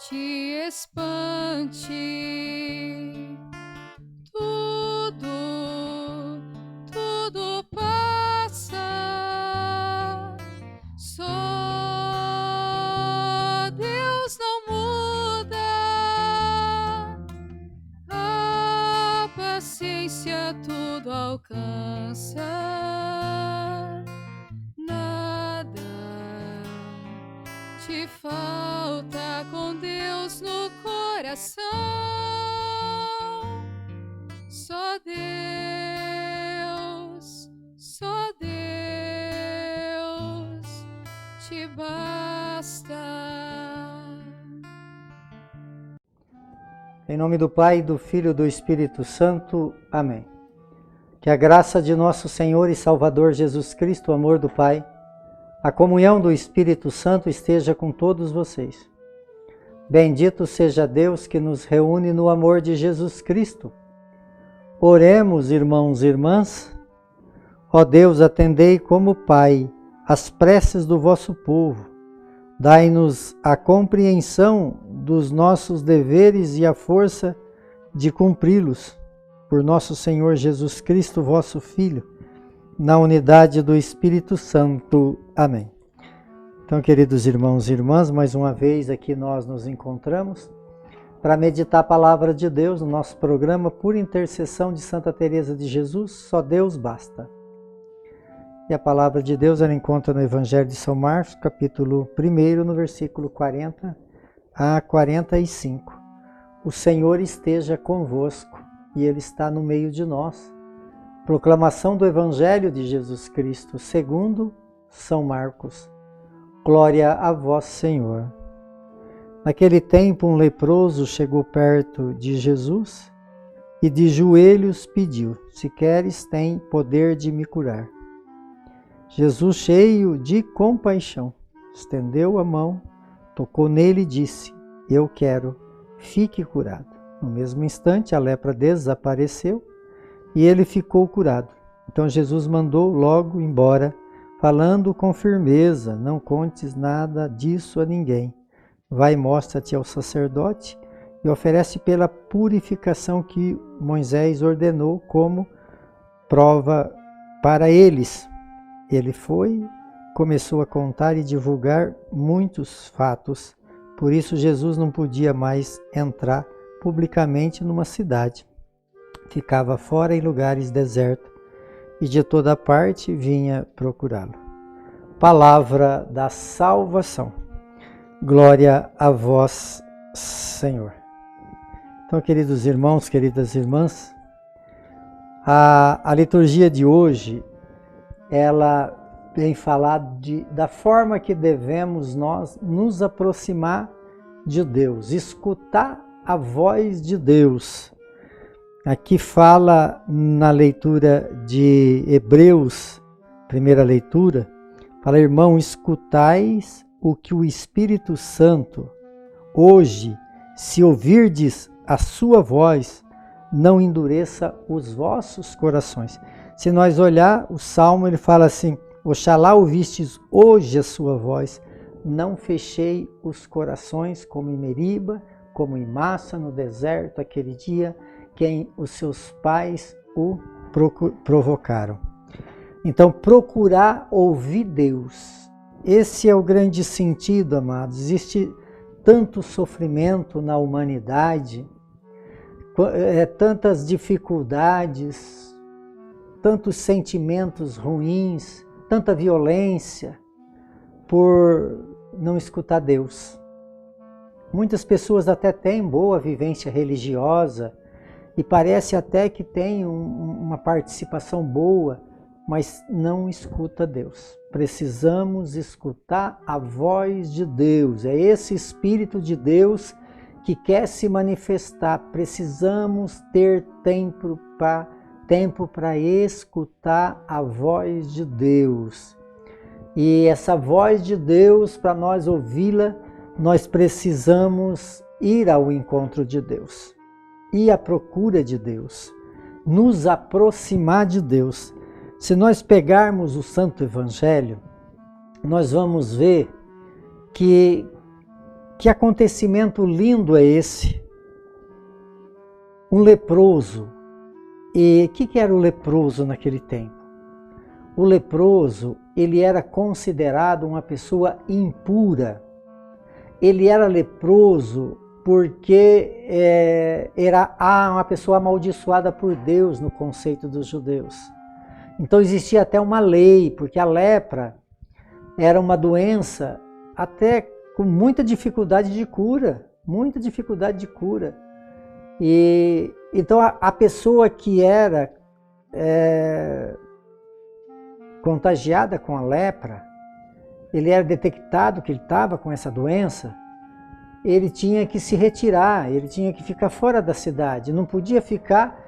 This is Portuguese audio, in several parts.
te espante. Tudo passa. Só Deus não muda. A paciência tudo alcança. Nada te falta com Deus no coração. Só Deus te basta. Em nome do Pai, do Filho e do Espírito Santo. Amém. Que a graça de nosso Senhor e Salvador Jesus Cristo, o amor do Pai, a comunhão do Espírito Santo esteja com todos vocês. Bendito seja Deus que nos reúne no amor de Jesus Cristo. Oremos, irmãos e irmãs. Ó Deus, atendei como Pai as preces do vosso povo. Dai-nos a compreensão dos nossos deveres e a força de cumpri-los. Por nosso Senhor Jesus Cristo, vosso Filho, na unidade do Espírito Santo. Amém. Então, queridos irmãos e irmãs, mais uma vez aqui nós nos encontramos para meditar a palavra de Deus no nosso programa por intercessão de Santa Teresa de Jesus, Só Deus Basta. E a palavra de Deus ela encontra no Evangelho de São Marcos, capítulo 1, no versículo 40 a 45. O Senhor esteja convosco e Ele está no meio de nós. Proclamação do Evangelho de Jesus Cristo, segundo São Marcos. Glória a vós, Senhor. Naquele tempo, um leproso chegou perto de Jesus e de joelhos pediu: se queres, tem poder de me curar. Jesus, cheio de compaixão, estendeu a mão, tocou nele e disse: eu quero, fique curado. No mesmo instante, a lepra desapareceu e ele ficou curado. Então Jesus mandou logo embora, falando com firmeza: não contes nada disso a ninguém. Vai, mostra-te ao sacerdote e oferece pela purificação que Moisés ordenou como prova para eles. Ele foi, começou a contar e divulgar muitos fatos. Por isso Jesus não podia mais entrar publicamente numa cidade. Ficava fora em lugares desertos e de toda parte vinha procurá-lo. Palavra da salvação. Glória a vós, Senhor. Então, queridos irmãos, queridas irmãs, a liturgia de hoje, ela vem falar da forma que devemos nós nos aproximar de Deus, escutar a voz de Deus. Aqui fala na leitura de Hebreus, primeira leitura, fala: irmão, escutais o que o Espírito Santo, hoje, se ouvirdes a sua voz, não endureça os vossos corações. Se nós olhar o Salmo, ele fala assim: oxalá ouvistes hoje a sua voz, não fechei os corações como em Meriba, como em Massa, no deserto, aquele dia que os seus pais o provocaram. Então, procurar ouvir Deus. Esse é o grande sentido, amados. Existe tanto sofrimento na humanidade, tantas dificuldades, tantos sentimentos ruins, tanta violência, por não escutar Deus. Muitas pessoas até têm boa vivência religiosa e parece até que tem uma participação boa, mas não escuta Deus. Precisamos escutar a voz de Deus. É esse Espírito de Deus que quer se manifestar. Precisamos ter tempo para escutar a voz de Deus. E essa voz de Deus, para nós ouvi-la, nós precisamos ir ao encontro de Deus, ir à procura de Deus, nos aproximar de Deus. Se nós pegarmos o Santo Evangelho, nós vamos ver que Que acontecimento lindo é esse? Um leproso. E o que era o leproso naquele tempo? O leproso, ele era considerado uma pessoa impura. Ele era leproso porque era uma pessoa amaldiçoada por Deus no conceito dos judeus. Então existia até uma lei, porque a lepra era uma doença até com muita dificuldade de cura, E então a pessoa que era contagiada com a lepra, ele era detectado que ele estava com essa doença, ele tinha que se retirar, ele tinha que ficar fora da cidade, não podia ficar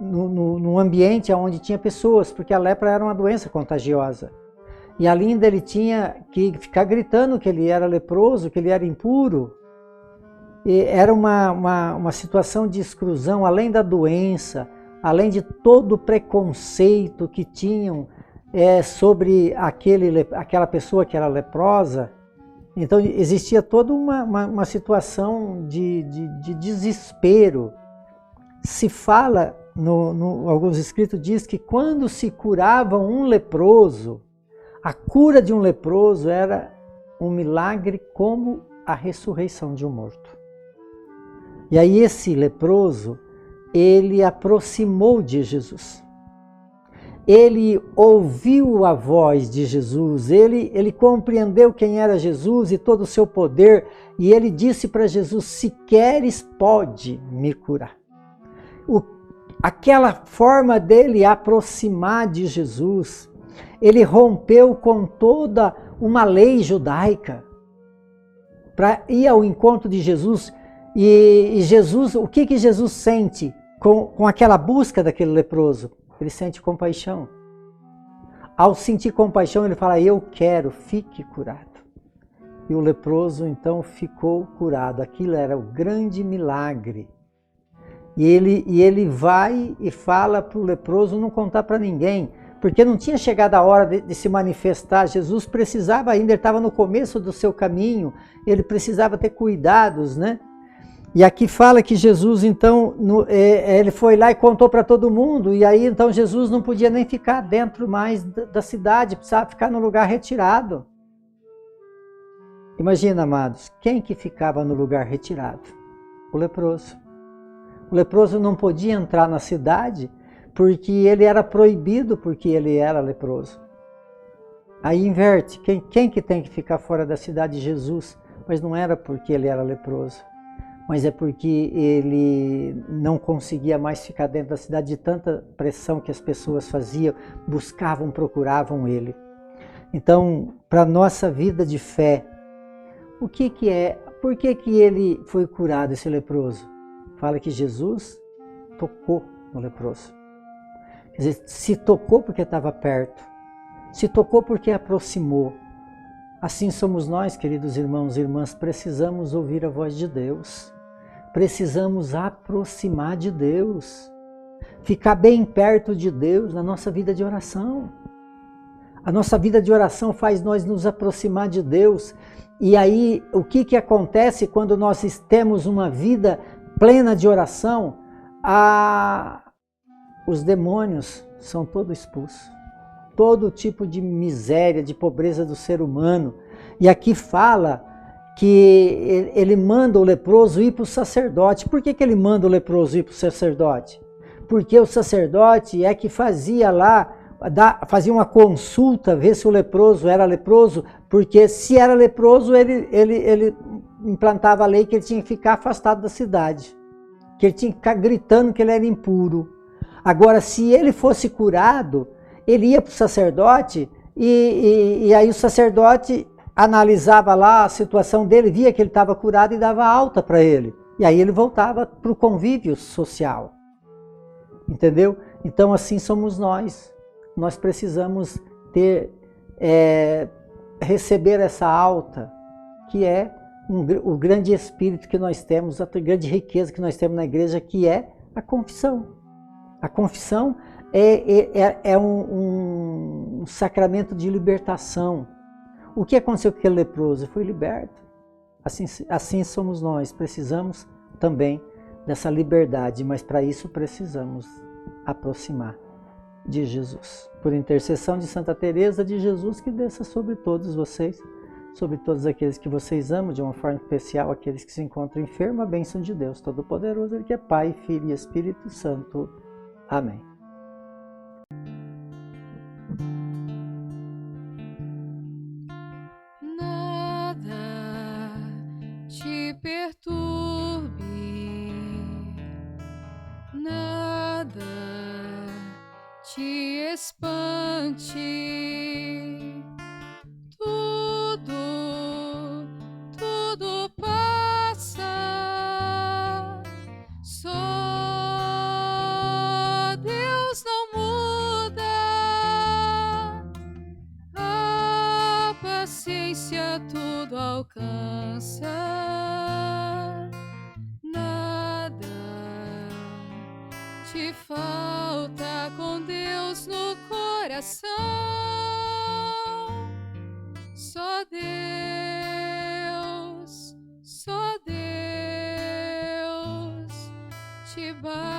num ambiente onde tinha pessoas, porque a lepra era uma doença contagiosa. E além dele tinha que ficar gritando que ele era leproso, que ele era impuro. E era uma situação de exclusão, além da doença, além de todo o preconceito que tinham sobre aquela pessoa que era leprosa. Então existia toda uma situação de desespero. Se fala, alguns escritos diz que quando se curava um leproso, a cura de um leproso era um milagre como a ressurreição de um morto. E aí esse leproso, ele aproximou de Jesus. Ele ouviu a voz de Jesus, ele compreendeu quem era Jesus e todo o seu poder, e ele disse para Jesus: se queres, pode me curar. Aquela forma dele aproximar de Jesus, ele rompeu com toda uma lei judaica para ir ao encontro de Jesus. E Jesus, o que Jesus sente com aquela busca daquele leproso? Ele sente compaixão. Ao sentir compaixão, ele fala: eu quero, fique curado. E o leproso então ficou curado. Aquilo era o grande milagre. E ele vai e fala para o leproso não contar para ninguém, porque não tinha chegado a hora de se manifestar. Jesus precisava ainda, ele estava no começo do seu caminho, ele precisava ter cuidados, né? E aqui fala que Jesus, então, ele foi lá e contou para todo mundo, e aí então Jesus não podia nem ficar dentro mais da cidade, precisava ficar no lugar retirado. Imagina, amados, quem que ficava no lugar retirado? O leproso. O leproso não podia entrar na cidade porque ele era proibido, porque ele era leproso. Aí inverte, quem que tem que ficar fora da cidade? Jesus, mas não era porque ele era leproso, mas é porque ele não conseguia mais ficar dentro da cidade de tanta pressão que as pessoas faziam, buscavam, procuravam ele. Então, para a nossa vida de fé, o que é? Por que ele foi curado, esse leproso? Fala que Jesus tocou no leproso. Quer dizer, se tocou porque estava perto, se tocou porque aproximou. Assim somos nós, queridos irmãos e irmãs, precisamos ouvir a voz de Deus, precisamos aproximar de Deus, ficar bem perto de Deus na nossa vida de oração. A nossa vida de oração faz nós nos aproximar de Deus. E aí, o que acontece quando nós temos uma vida plena de oração? Os demônios são todos expulsos. Todo tipo de miséria, de pobreza do ser humano. E aqui fala que ele manda o leproso ir para o sacerdote. Por que ele manda o leproso ir para o sacerdote? Porque o sacerdote é que fazia lá, fazia uma consulta, ver se o leproso era leproso, porque se era leproso, ele implantava a lei que ele tinha que ficar afastado da cidade, que ele tinha que ficar gritando que ele era impuro. Agora, se ele fosse curado, ele ia para o sacerdote e aí o sacerdote analisava lá a situação dele, via que ele estava curado e dava alta para ele. E aí ele voltava para o convívio social. Entendeu? Então assim somos nós. Nós precisamos receber essa alta, que é o grande espírito que nós temos, a grande riqueza que nós temos na igreja, que é a confissão. A confissão é um sacramento de libertação. O que aconteceu com aquele leproso? Foi liberto. Assim somos nós, precisamos também dessa liberdade, mas para isso precisamos aproximar de Jesus. Por intercessão de Santa Teresa de Jesus, que desça sobre todos vocês, sobre todos aqueles que vocês amam, de uma forma especial, aqueles que se encontram enfermos, a bênção de Deus Todo-Poderoso, Ele que é Pai, Filho e Espírito Santo. Amém. Nada te perturbe, nada te espante, tudo passa, só Deus não muda, a paciência tudo alcança, nada te falta com Deus no coração, só Deus te basta.